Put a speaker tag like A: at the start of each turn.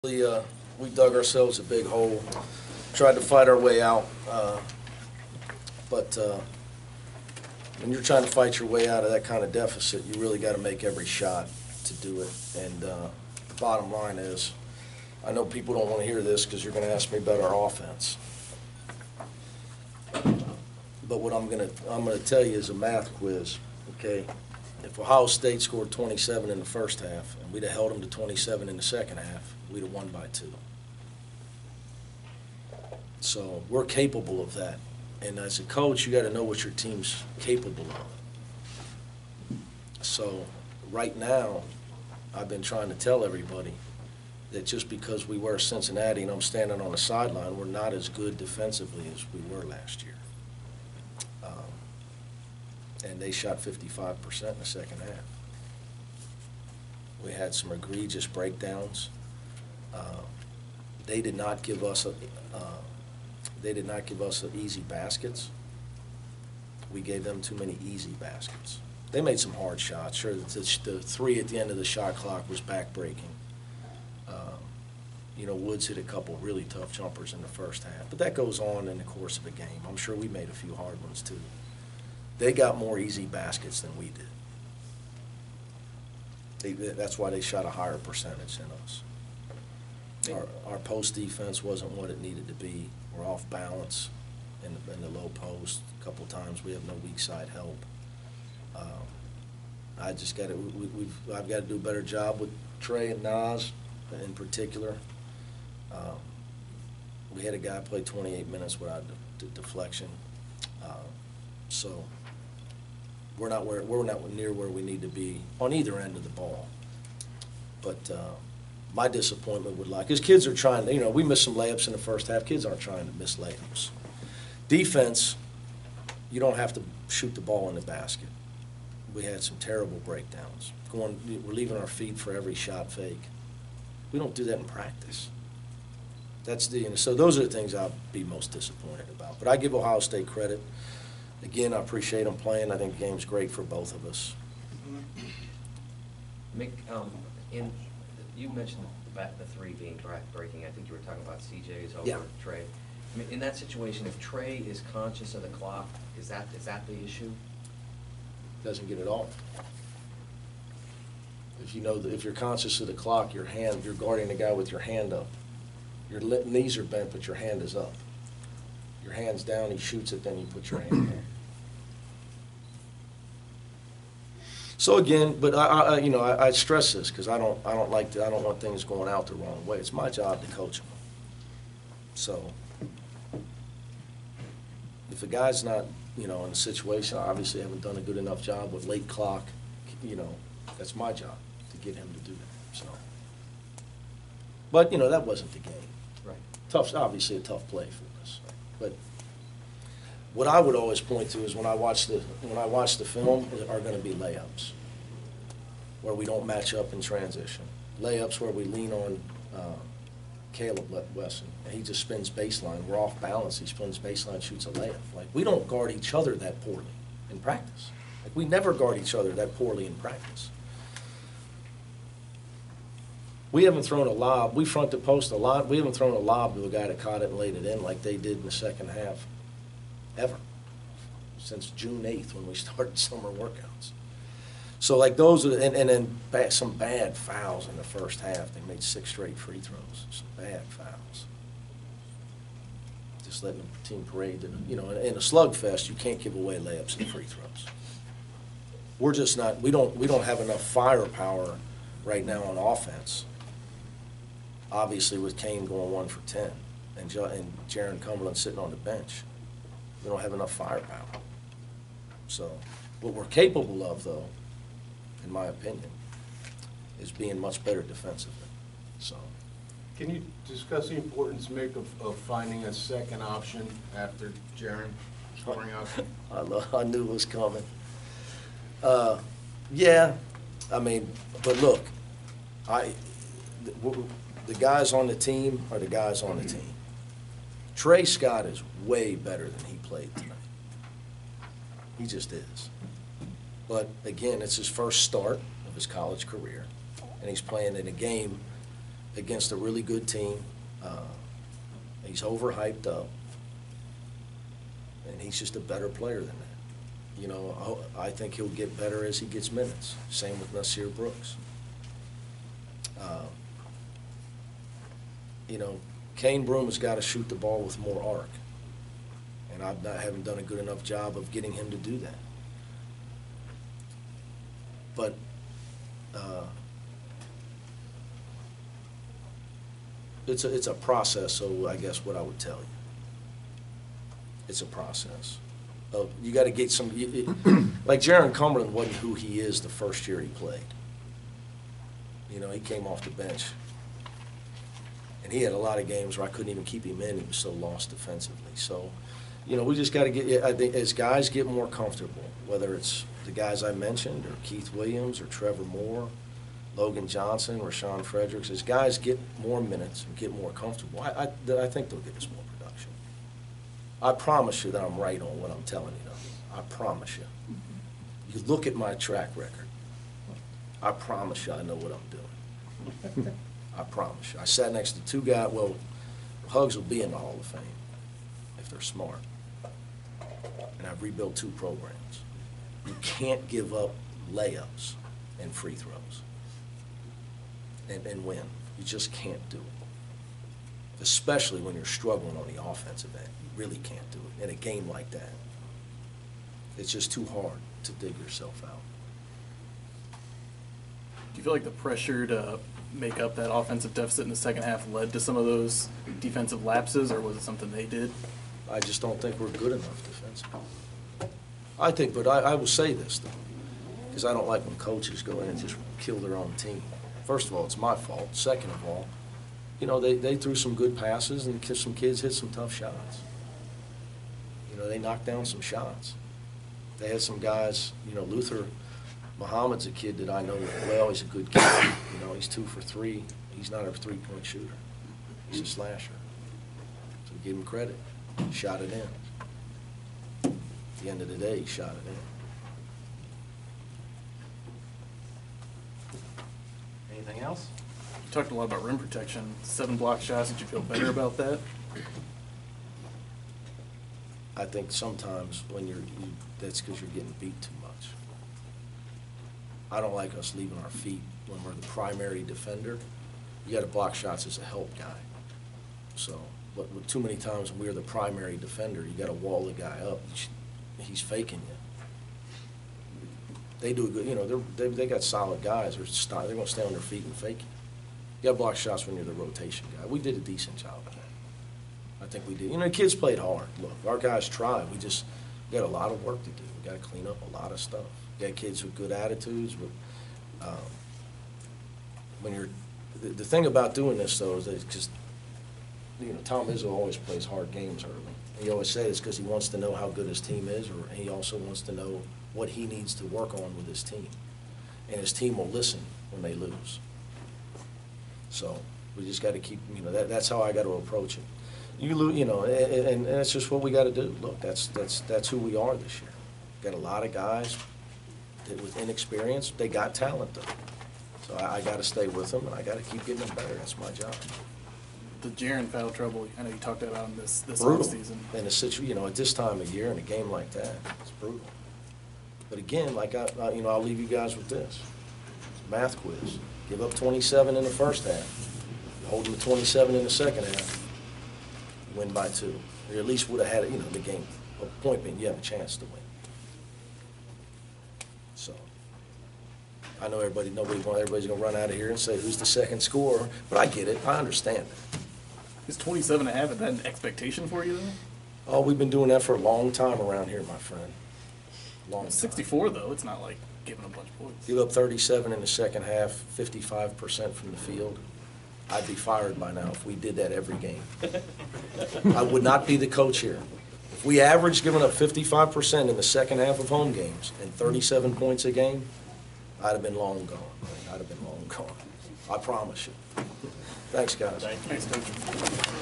A: We dug ourselves a big hole, tried to fight our way out, but when you're trying to fight your way out of that kind of deficit, you really got to make every shot to do it. And the bottom line is, I know people don't want to hear this because you're going to ask me about our offense. But what I'm going to tell you is a math quiz, okay? If Ohio State scored 27 in the first half and we'd have held them to 27 in the second half, we'd have won by 2. So we're capable of that. And as a coach, you got to know what your team's capable of. So right now, I've been trying to tell everybody that just because we were Cincinnati and I'm standing on the sideline, we're not as good defensively as we were last year. And they shot 55% in the second half. We had some egregious breakdowns. They did not give us easy baskets. We gave them too many easy baskets. They made some hard shots. Sure, the 3 at the end of the shot clock was back-breaking. Woods hit a couple really tough jumpers in the first half, but that goes on in the course of a game. I'm sure we made a few hard ones too. They got more easy baskets than we did. That's why they shot a higher percentage than us. Our post defense wasn't what it needed to be. We're off balance in the low post. A couple times we have no weak side help. I just got to. I've got to do a better job with Trey and Nas in particular. We had a guy play 28 minutes without deflection. So we're not near where we need to be on either end of the ball. But my disappointment would lie, because kids are trying to, we missed some layups in the first half. Kids aren't trying to miss layups. Defense, you don't have to shoot the ball in the basket. We had some terrible breakdowns. We're leaving our feet for every shot fake. We don't do that in practice. So those are the things I'll be most disappointed about. But I give Ohio State credit. Again, I appreciate them playing. I think the game's great for both of us.
B: Mick, you mentioned the 3 being breaking. I think you were talking about CJ's over Trey. I mean, in that situation, if Trey is conscious of the clock, is that the issue?
A: Doesn't get it all. If you're conscious of the clock, you're guarding the guy with your hand up. Your knees are bent, but your hand is up. Your hand's down, he shoots it, then you put your hand down. So again, but I stress this because I don't want things going out the wrong way. It's my job to coach them. So if a guy's not, in a situation, I obviously haven't done a good enough job with late clock, that's my job to get him to do that. So, but that wasn't the game.
B: Right.
A: Obviously a tough play for us. But what I would always point to is when I watch the film are going to be layups where we don't match up in transition. Layups where we lean on Caleb Wesson, and he just spins baseline. We're off balance. He spins baseline, shoots a layup. Like, we don't guard each other that poorly in practice. Like, we never guard each other that poorly in practice. We haven't thrown a lob. We front the post a lot. We haven't thrown a lob to a guy that caught it and laid it in like they did in the second half ever since June 8th when we started summer workouts. So like those are, and then some bad fouls in the first half. They made 6 straight free throws. Some bad fouls. Just letting the team parade. In a slugfest, you can't give away layups and free throws. We're just not. We don't have enough firepower right now on offense. Obviously, with Kane going 1 for 10 and Jaron Cumberland sitting on the bench, we don't have enough firepower. So what we're capable of, though, in my opinion, is being much better defensively. So,
C: can you discuss the importance, Mick, of finding a second option after Jaron, scoring option?
A: I knew it was coming. Yeah, but look, the guys on the team are the guys on the team. Trey Scott is way better than he played tonight. He just is. But again, it's his first start of his college career, and he's playing in a game against a really good team. He's overhyped up, and he's just a better player than that. You know, I think he'll get better as he gets minutes. Same with Nasir Brooks. You know, Kane Broom has got to shoot the ball with more arc, and I haven't done a good enough job of getting him to do that. But it's a process, so I guess what I would tell you. It's a process. You got to get some, like Jaron Cumberland wasn't who he is the first year he played. You know, he came off the bench, and he had a lot of games where I couldn't even keep him in. He was so lost defensively. So, you know, we just got to get, I think as guys get more comfortable, whether it's the guys I mentioned or Keith Williams or Trevor Moore, Logan Johnson, Rashawn Fredericks, as guys get more minutes and get more comfortable, I think they'll get us more production. I promise you that I'm right on what I'm telling you, though. I promise you. You look at my track record. I promise you I know what I'm doing. I promise you. I sat next to two guys, well, Hugs will be in the Hall of Fame if they're smart. And I've rebuilt 2 programs. You can't give up layups and free throws and win. You just can't do it. Especially when you're struggling on the offensive end. You really can't do it in a game like that. It's just too hard to dig yourself out.
D: Do you feel like the pressure to make up that offensive deficit in the second half led to some of those defensive lapses, or was it something they did?
A: I just don't think we're good enough defensively. I think, but I will say this, though, because I don't like when coaches go in and just kill their own team. First of all, it's my fault. Second of all, you know, they threw some good passes and some kids hit some tough shots. You know, they knocked down some shots. They had some guys, you know, Luther Muhammad's a kid that I know well. He's a good kid. You know, he's 2 for 3. He's not a 3-point shooter. He's a slasher. So give him credit. Shot it in. At the end of the day, he shot it in.
E: Anything else?
D: You talked a lot about rim protection. 7 block shots. Did you feel better about that?
A: I think sometimes when that's because you're getting beat too much. I don't like us leaving our feet when we're the primary defender. You got to block shots as a help guy. So, but too many times when we're the primary defender, you got to wall the guy up. He's faking you. They do a good, you know, they got solid guys. They're going to stay on their feet and fake you. You got to block shots when you're the rotation guy. We did a decent job of that. I think we did. You know, the kids played hard. Look, our guys tried. We got a lot of work to do. We got to clean up a lot of stuff. We got kids with good attitudes. When you're, the thing about doing this though is that because, you know, Tom Izzo always plays hard games early. He always says it's because he wants to know how good his team is, or he also wants to know what he needs to work on with his team. And his team will listen when they lose. So we just got to keep, you know, that's how I got to approach it. You lose, you know, and that's just what we got to do. Look, that's who we are this year. Got a lot of guys that with inexperience, they got talent though. So I got to stay with them, and I got to keep getting them better. That's my job.
D: The Jaron foul trouble, I know you talked about in this
A: Brutal.
D: offseason.
A: And the situation, you know, at this time of year in a game like that, it's brutal. But again, like you know, I'll leave you guys with this. Math quiz. Give up 27 in the first half. Hold them to 27 in the second half. Win by 2. Or at least would have had, you know, the game. A point being, you have a chance to win. So, I know everybody's going to run out of here and say, who's the second scorer? But I get it. I understand it.
D: Is 27.5, is that an expectation for you, though?
A: Oh, we've been doing that for a long time around here, my friend. Long time.
D: 64, though, it's not like giving a bunch of points.
A: Give up 37 in the second half, 55% from the field. I'd be fired by now if we did that every game. I would not be the coach here. If we averaged giving up 55% in the second half of home games and 37 points a game, I'd have been long gone. I'd have been long gone. I promise you. Thanks, guys.
D: Thanks, Coach.